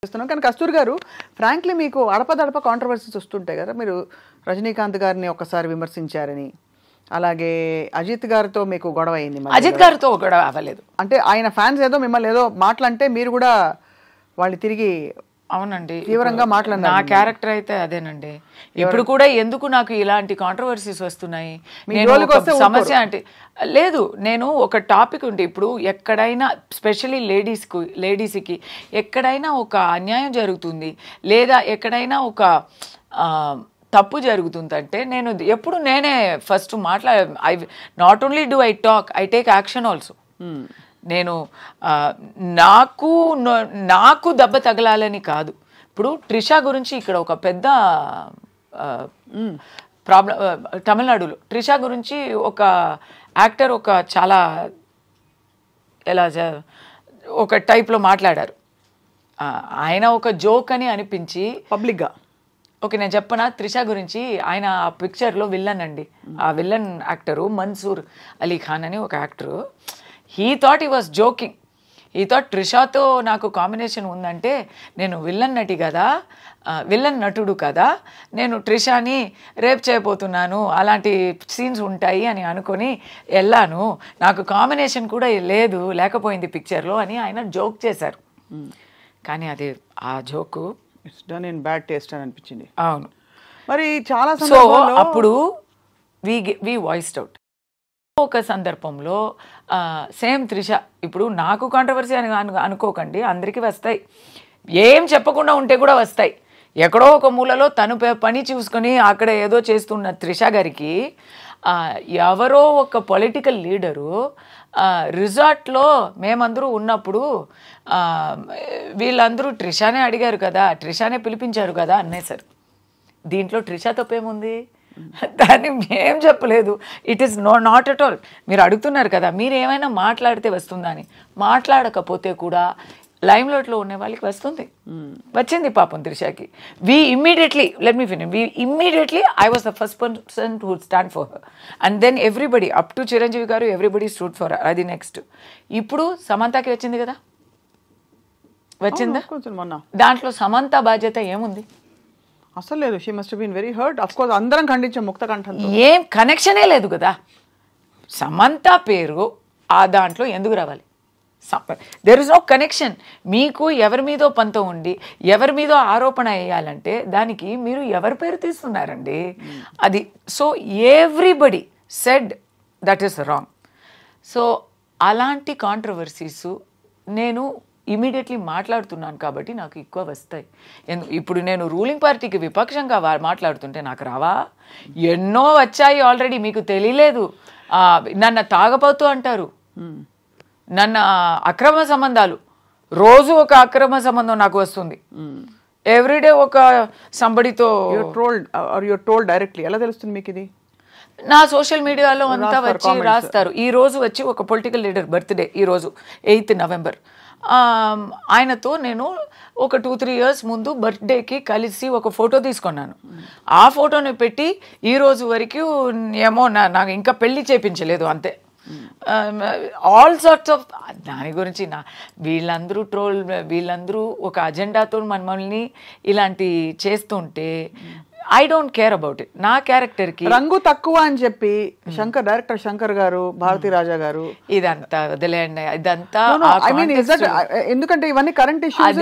చేస్తున్నాం. కానీ కస్తూరి గారు ఫ్రాంక్లీ మీకు అడపదడప కాంట్రవర్సీస్ వస్తుంటాయి కదా. మీరు రజనీకాంత్ గారిని ఒకసారి విమర్శించారని, అలాగే అజిత్ గారితో మీకు గొడవ అయింది. అజిత్ గారితో గొడవ అవ్వలేదు. అంటే ఆయన ఫ్యాన్స్ ఏదో మిమ్మల్ని ఏదో మాటలంటే మీరు కూడా వాళ్ళు తిరిగి అవునండి తీవ్రంగా మాట్లాడినారు. నా క్యారెక్టర్ అయితే అదేనండి. ఇప్పుడు కూడా ఎందుకు నాకు ఇలాంటి కాంట్రవర్సీస్ వస్తున్నాయి, సమస్య అంటే లేదు. నేను ఒక టాపిక్ ఉంటే ఇప్పుడు ఎక్కడైనా స్పెషల్లీ లేడీస్కి ఎక్కడైనా ఒక అన్యాయం జరుగుతుంది లేదా ఎక్కడైనా ఒక తప్పు జరుగుతుందంటే నేను ఎప్పుడు నేనే first I not only do I talk, I take action also. నేను నాకు దెబ్బ తగలాలని కాదు. ఇప్పుడు ట్రిషా గురించి ఇక్కడ ఒక పెద్ద ప్రాబ్లం, తమిళనాడులో ట్రిషా గురించి ఒక యాక్టర్ ఒక చాలా ఎలా ఒక టైప్లో మాట్లాడారు. ఆయన ఒక జోక్ అని అనిపించి పబ్లిక్గా ఓకే నేను చెప్పనా త్రిష గురించి. ఆయన ఆ పిక్చర్లో విల్లన్ అండి. ఆ విల్లన్ యాక్టరు మన్సూర్ అలీ ఖాన్ అని ఒక actor. He thought he was joking. He thought ట్రిషాతో నాకు కాంబినేషన్ ఉందంటే నేను విల్లన్ నటి కదా, విల్లన్ నటుడు కదా, నేను ట్రిషాని రేప్ చేయబోతున్నాను, అలాంటి సీన్స్ ఉంటాయి అని అనుకొని వెళ్ళాను, నాకు కాంబినేషన్ కూడా లేకపోయింది పిక్చర్లో అని ఆయన జోక్ చేశారు. కానీ అది ఆ joke it's done in bad taste అని అనిపించింది. అవును. మరి చాలా సో అప్పుడు వి వాయిస్డ్ అవుట్. ఒక సందర్భంలో సేమ్ త్రిష, ఇప్పుడు నాకు కాంట్రవర్సీ అని అనుకోకండి, అందరికీ వస్తాయి. ఏం చెప్పకుండా ఉంటే కూడా వస్తాయి. ఎక్కడో ఒక మూలలో తను పని చూసుకొని అక్కడ ఏదో చేస్తున్న త్రిష గారికి ఎవరో ఒక పొలిటికల్ లీడరు రిసార్ట్లో మేమందరూ ఉన్నప్పుడు వీళ్ళందరూ ట్రిషానే అడిగారు కదా, ట్రిషానే పిలిపించారు కదా అనేసారు. దీంట్లో ట్రిషా తప్పేముంది? దాన్ని మేం చెప్పలేదు. It is not at all. మీరు అడుగుతున్నారు కదా మీరు ఏమైనా మాట్లాడితే వస్తుందా అని. మాట్లాడకపోతే కూడా లైమ్లైట్లో ఉన్న వాళ్ళకి వస్తుంది, వచ్చింది పాపం త్రిషాకి. I was the first person to stand for her and then everybody up to Chiranjeevi garu everybody stood for her. అది నెక్స్ట్. ఇప్పుడు సమంతకి వచ్చింది కదా, వచ్చిందా? దాంట్లో సమంత బాధ్యత ఏముంది? అసలు లేదు. She must been very hurt. Of course అందరం ఖండించాం ముక్త కంఠంతో. ఏం కనెక్షనే లేదు కదా. సమంత పేరు ఆ దాంట్లో ఎందుకు రావాలి? There is no connection. మీకు ఎవరి మీదో పంతం ఉండి ఎవరి మీదో ఆరోపణ వేయాలంటే దానికి మీరు ఎవరి పేరు తీస్తున్నారండి? అది so everybody said that is wrong. So అలాంటి కాంట్రవర్సీస్ నేను ఇమీడియట్లీ మాట్లాడుతున్నాను కాబట్టి నాకు ఎక్కువ వస్తాయి. ఇప్పుడు నేను రూలింగ్ పార్టీకి విపక్షంగా మాట్లాడుతుంటే నాకు రావా? ఎన్నో వచ్చాయి ఆల్రెడీ, మీకు తెలియలేదు. నన్ను తాగపోతూ అంటారు, నన్ను అక్రమ సంబంధాలు, రోజు ఒక అక్రమ సంబంధం నాకు వస్తుంది. ఎవ్రీడే ఒక సంబడితో టోల్డ్ డైరెక్ట్లీ. ఎలా తెలుస్తుంది మీకు ఇది? నా సోషల్ మీడియాలో అంతా వచ్చి రాస్తారు. ఈ రోజు వచ్చి ఒక పొలిటికల్ లీడర్ బర్త్డే, ఈరోజు 8th November. ఆయనతో నేను ఒక 2-3 years ముందు బర్త్డేకి కలిసి ఒక ఫోటో తీసుకున్నాను. ఆ ఫోటోని పెట్టి ఈరోజు వరకు ఏమో నాకు ఇంకా పెళ్లి చేయించలేదు అంతే. ఆల్ సార్ట్స్ ఆఫ్ దాని గురించి వీళ్ళందరూ ఒక అజెండాతో మనల్ని ఇలాంటి చేస్తుంటే I don't care about it. నా క్యారెక్టర్కి రంగు తక్కువ అని చెప్పి డైరెక్టర్ శంకర్ గారు, భారతీ రాజా గారు ఇదంతా వదిలేయండి. ఇదంతా ఎందుకంటే ఇవన్నీ కరెంట్ ఇష్యూస్.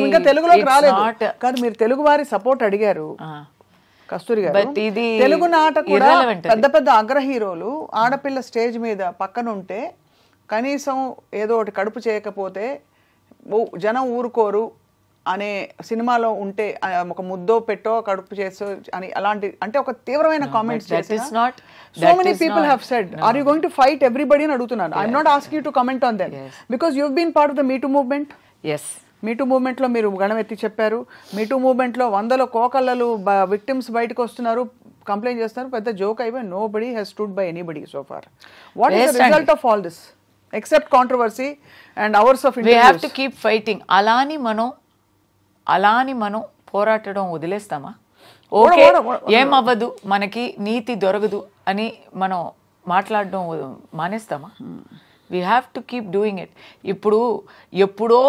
ఇంకా తెలుగులోకి రాలేదు కానీ మీరు తెలుగు వారి సపోర్ట్ అడిగారు కస్తూరి గారు. తెలుగు నాట కూడా పెద్ద పెద్ద అగ్ర హీరోలు ఆడపిల్ల స్టేజ్ మీద పక్కనుంటే కనీసం ఏదో ఒకటి కడుపు చేయకపోతే జనం ఊరుకోరు అనే సినిమాలో ఉంటే ఒక ముద్దో పెట్టో కడుపు చేసో అని అలాంటి అంటే ఒక తీవ్రమైన comments so many people have said are you going to fight everybody అని అడుగుతున్నాను. I'm not asking you to comment on them because you been part of the MeToo movement. MeToo మూవ్మెంట్లో మీరు గణమెత్తి చెప్పారు. మీటూ మూవ్మెంట్లో 100 కోకళ్ళలు విక్టిమ్స్ బయటకు వస్తున్నారు, కంప్లైంట్ చేస్తున్నారు, పెద్ద జోక్ అయిపోయి nobody has stood by anybody so far. What is the result of all this except controversy and hours of interviews? We have to keep fighting. అలాని మనం పోరాటడం వదిలేస్తామా? ఓకే ఏమవ్వదు, మనకి నీతి దొరకదు అని మనం మాట్లాడడం మానేస్తామా? We have to keep doing it. ఇప్పుడు ఎప్పుడో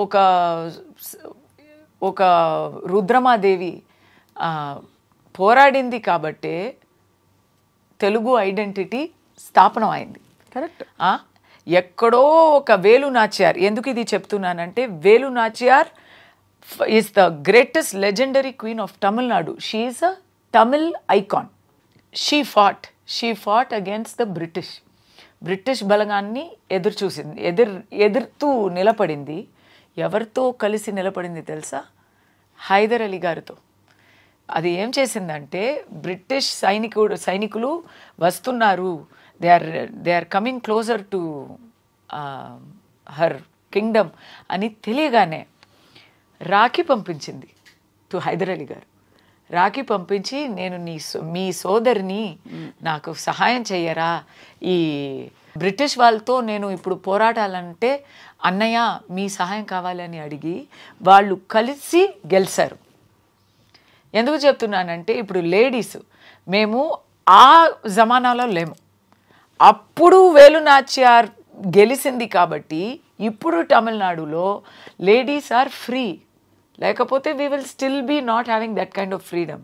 ఒక రుద్రమాదేవి పోరాడింది కాబట్టే తెలుగు ఐడెంటిటీ స్థాపనం అయింది. కరెక్ట్. ఎక్కడో ఒక వేలు నాచియార్, ఎందుకు ఇది చెప్తున్నానంటే Velu Nachiyar is the greatest legendary queen of Tamil Nadu. She is a Tamil icon. She fought against the British బలగాన్ని ఎదుర్తూ నిలబడింది. ఎవరితో కలిసి నిలబడింది తెలుసా? హైదర్ అలీ గారితో. అది ఏం చేసిందంటే, బ్రిటిష్ సైనికులు వస్తున్నారు, they are coming closer to her kingdom అని తెలియగానే రాఖీ పంపించింది టు హైదర్ అలీ గారు. రాఖీ పంపించి, నేను మీ సోదరిని నాకు సహాయం చెయ్యరా, ఈ బ్రిటిష్ వాళ్ళతో నేను ఇప్పుడు పోరాటాలంటే అన్నయ్య మీ సహాయం కావాలని అడిగి వాళ్ళు కలిసి గెలిచారు. ఎందుకు చెప్తున్నానంటే, ఇప్పుడు లేడీస్ మేము ఆ జమానాలో లేము. అప్పుడు వేలు నాచియార్ గెలిచింది కాబట్టి ఇప్పుడు తమిళనాడులో లేడీస్ ఆర్ ఫ్రీ. లేకపోతే we will still be not having that kind of freedom.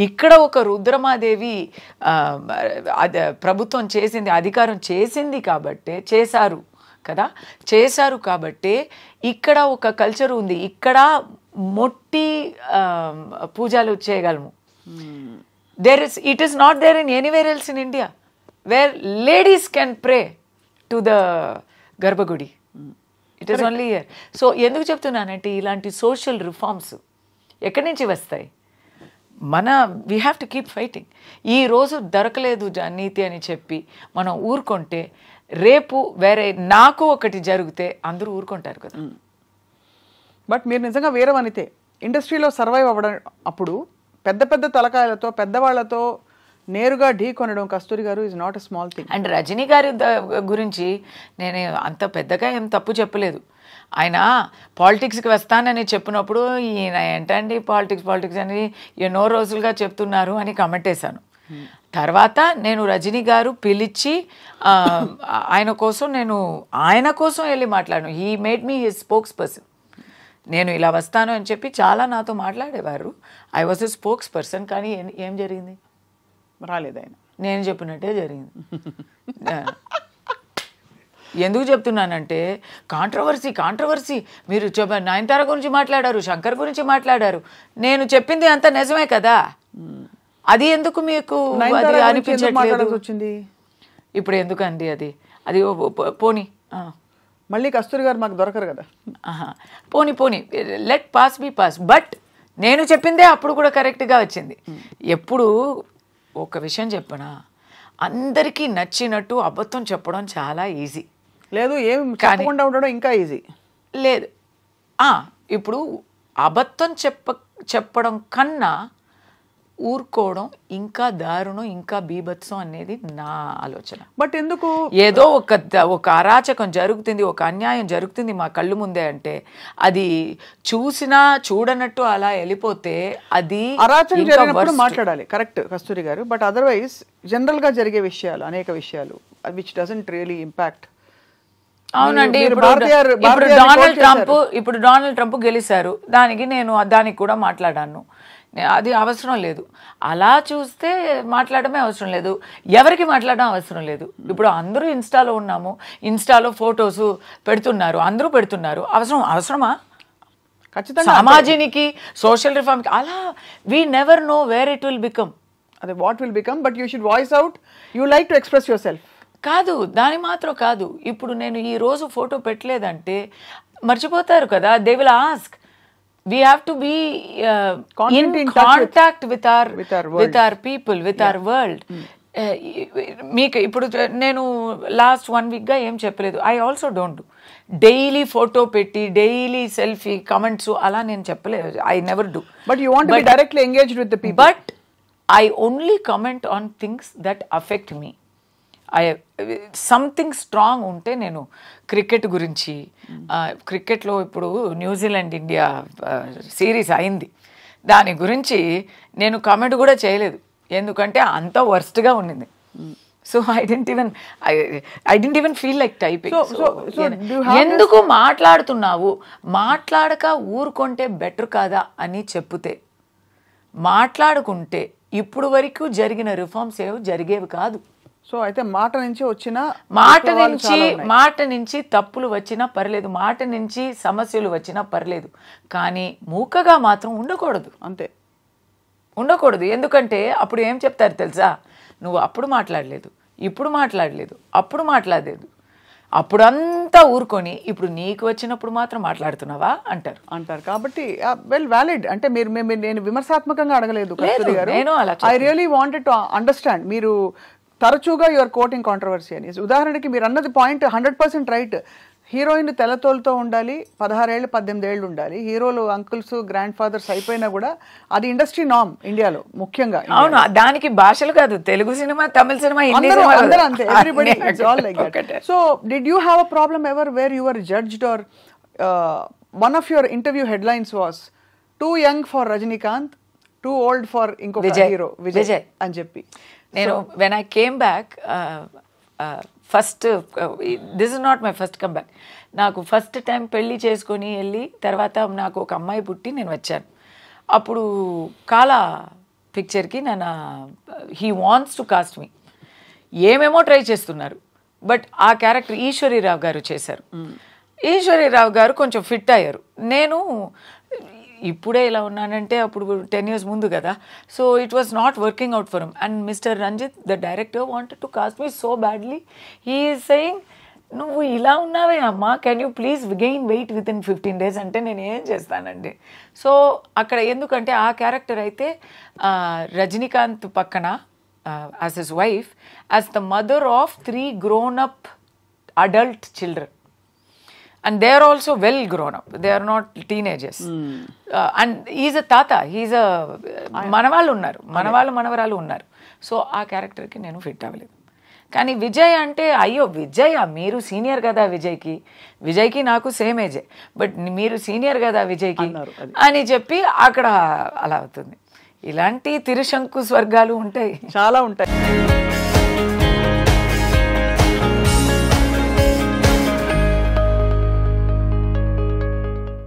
ఇక్కడ ఒక రుద్రమాదేవి ప్రభుత్వం చేసింది, అధికారం చేసింది కాబట్టే చేశారు కాబట్టే ఇక్కడ ఒక కల్చర్ ఉంది. ఇక్కడ మొట్టి పూజలు చేయగలము. It is not there in anywhere else in India where ladies can pray to the గర్భగుడి. It is only here. So ఎందుకు చెప్తున్నానంటే, ఇలాంటి సోషల్ రిఫార్మ్స్ ఎక్కడి నుంచి వస్తాయి? We have to keep fighting. ఈరోజు దొరకలేదు నీతి అని చెప్పి మనం ఊరుకుంటే, రేపు వేరే నాకు ఒకటి జరిగితే అందరూ ఊరుకుంటారు కదా. బట్ మీరు నిజంగా వేరే వనితే ఇండస్ట్రీలో సర్వైవ్ అవ్వడం, అప్పుడు పెద్ద పెద్ద తలకాయలతో పెద్దవాళ్లతో నేరుగా ఢీ కొనడం Kasturi garu is not a small thing. And Rajini గారి గురించి నేను అంత పెద్దగా ఏం తప్పు చెప్పలేదు. ఆయన పాలిటిక్స్కి వస్తానని చెప్పినప్పుడు ఈయన ఏంటండి పాలిటిక్స్ అని ఎన్నో రోజులుగా చెప్తున్నారు అని కమెంట్ వేశాను. తర్వాత నేను రజనీ గారు పిలిచి ఆయన కోసం వెళ్ళి మాట్లాడాను. He made me his spokes person. నేను ఇలా వస్తాను అని చెప్పి చాలా నాతో మాట్లాడేవారు. I was a spokes person. కానీ ఏం జరిగింది? రాలేదు ఆయన. నేను చెప్పినట్టే జరిగింది. ఎందుకు చెప్తున్నానంటే, కాంట్రవర్సీ మీరు నయనతార గురించి మాట్లాడారు, శంకర్ గురించి మాట్లాడారు. నేను చెప్పింది అంత నిజమే కదా. అది ఎందుకు మీకు అనిపించట్లేదు? వచ్చింది ఇప్పుడు ఎందుకండి అది పోనీ. మళ్ళీ కస్తూరి గారు మాకు దొరకరు కదా. పోనీ let pass be pass. But నేను చెప్పిందే అప్పుడు కూడా కరెక్ట్గా వచ్చింది. ఎప్పుడు ఒక విషయం చెప్పనా, అందరికీ నచ్చినట్టు అబద్ధం చెప్పడం చాలా ఈజీ. లేదు, ఏం చెప్పకుండా ఉండడం ఇంకా ఈజీ లేదు. ఇప్పుడు అబద్ధం చెప్పడం కన్నా ఊరుకోవడం ఇంకా దారుణం, ఇంకా బీభత్సం అనేది నా ఆలోచన. బట్ ఎందుకు ఏదో ఒక అరాచకం జరుగుతుంది, ఒక అన్యాయం జరుగుతుంది మా కళ్ళు ముందే అంటే అది చూసినా చూడనట్టు అలా వెళ్ళిపోతే అది అరాచకం జరిగినప్పుడు మాట్లాడాలి. కరెక్ట్ కస్తూరి గారు. బట్ అదర్వైజ్ జనరల్ గా జరిగే విషయాలు, అనేక విషయాలు విచ్ డజంట్ రియలీ ఇంపాక్ట్. అవునండి. ఇప్పుడు డొనాల్డ్ ట్రంప్ గెలిచారు, దానికి కూడా మాట్లాడాను. అది అవసరం లేదు. అలా చూస్తే మాట్లాడమే అవసరం లేదు, ఎవరికి మాట్లాడడం అవసరం లేదు. ఇప్పుడు అందరూ ఇన్స్టాలో ఉన్నాము, ఇన్స్టాలో ఫొటోస్ పెడుతున్నారు, అందరూ పెడుతున్నారు. అవసరమా? ఖచ్చితంగా సమాజానికి సోషల్ రిఫార్మ్కి అలా we never know where it will become. అదే what will become. But you should voice out. You like to express yourself. కాదు, దాని మాత్రం కాదు. ఇప్పుడు నేను ఈ రోజు ఫోటో పెట్టలేదంటే మర్చిపోతారు కదా. They will ask. We have to be in contact with our people, with our world. మీకు ఇప్పుడు నేను లాస్ట్ 1 వీక్గా ఏం చెప్పలేదు. I also don't do daily photo పెట్టి డైలీ సెల్ఫీ కమెంట్స్ అలా నేను చెప్పలేదు. I never do. But you want to be directly engaged with the people. But I only comment on things that affect me. Something strong ఉంటే నేను cricket గురించి, క్రికెట్లో ఇప్పుడు New Zealand India series అయింది, దాని గురించి నేను కామెంట్ కూడా చేయలేదు. ఎందుకంటే అంత వర్స్ట్గా ఉండింది. So I didn't even feel like typing. ఎందుకు మాట్లాడుతున్నావు, మాట్లాడక ఊరుకుంటే బెటర్ కాదా అని చెప్తే, మాట్లాడుకుంటే ఇప్పుడు వరకు జరిగిన రిఫార్మ్స్ ఏవి జరిగేవి కాదు. సో అయితే మాట నుంచి వచ్చిన మాట నుంచి తప్పులు వచ్చినా పర్లేదు, మాట నుంచి సమస్యలు వచ్చినా పర్లేదు, కానీ మూకగా మాత్రం ఉండకూడదు. అంతే, ఉండకూడదు. ఎందుకంటే అప్పుడు ఏం చెప్తారు తెలుసా, నువ్వు అప్పుడు మాట్లాడలేదు, ఇప్పుడు మాట్లాడలేదు, అప్పుడు మాట్లాడలేదు, అప్పుడు అంతా ఊరుకొని ఇప్పుడు నీకు వచ్చినప్పుడు మాత్రం మాట్లాడుతున్నావా అంటారు. కాబట్టి వెల్ వ్యాలిడ్. అంటే నేను విమర్శాత్మకంగా అడగలేదు కస్తూరి గారు. I really wanted to understand. మీరు తరచుగా యువర్ కోటింగ్ కాంట్రవర్సీ అని. ఉదాహరణకి మీరు అన్నది పాయింట్ 100% రైట్. హీరోయిన్ తెల్లతోలుతో ఉండాలి, 16 ఏళ్ళు 18 ఏళ్ళు ఉండాలి, హీరోలు అంకుల్స్ గ్రాండ్ ఫాదర్స్ అయిపోయినా కూడా అది ఇండస్ట్రీ నామ్ ఇండియాలో ముఖ్యంగా. అవును, దానికి భాషలు కాదు, తెలుగు సినిమా, తమిళ సినిమా, అందరూ అంతే, everybody it's all like that. So did you have a problem ever where you were judged or one of your interview headlines was too young for Rajinikanth, too old for ఇంకొక hero Vijay అని చెప్పి? నేను when I came back first, this is not my first come back. నాకు first time పెళ్ళి చేసుకొని వెళ్ళి తర్వాత నాకు ఒక అమ్మాయి పుట్టి నేను వచ్చాను. అప్పుడు కాలా పిక్చర్కి నన్ను హీ వాంట్స్ టు కాస్ట్ మీ, ఏమేమో ట్రై చేస్తున్నారు, బట్ ఆ క్యారెక్టర్ ఈశ్వరీరావు గారు చేశారు. ఈశ్వరీరావు గారు కొంచెం ఫిట్ అయ్యారు. నేను ఇప్పుడే ఇలా ఉన్నానంటే అప్పుడు 10 years ముందు కదా. So it was not working out for him. And mister Ranjith the director wanted to cast me so badly. He is saying, నువ్వు ఇలా ఉన్నావే అమ్మా, can you please gain weight within 15 days అంటే నేను ఏం చేస్తానండి. సో అక్కడ ఎందుకంటే ఆ క్యారెక్టర్ అయితే రజనీకాంత్ పక్కన as his wife, as the mother of 3 grown up adult children. And they are also well grown up. They are not teenagers. And he's a tata. He's a మనవాళ్ళు ఉన్నారు, మనవరాలు ఉన్నారు. సో ఆ క్యారెక్టర్కి నేను ఫిట్ అవ్వలేదు. కానీ విజయ్ అంటే, అయ్యో విజయ్ మీరు సీనియర్ కదా విజయ్కి నాకు సేమ్ ఏజే, బట్ మీరు సీనియర్ కదా విజయ్కి అని చెప్పి అక్కడ అలా అవుతుంది. ఇలాంటి తిరుశంకు స్వర్గాలు ఉంటాయి, చాలా ఉంటాయి.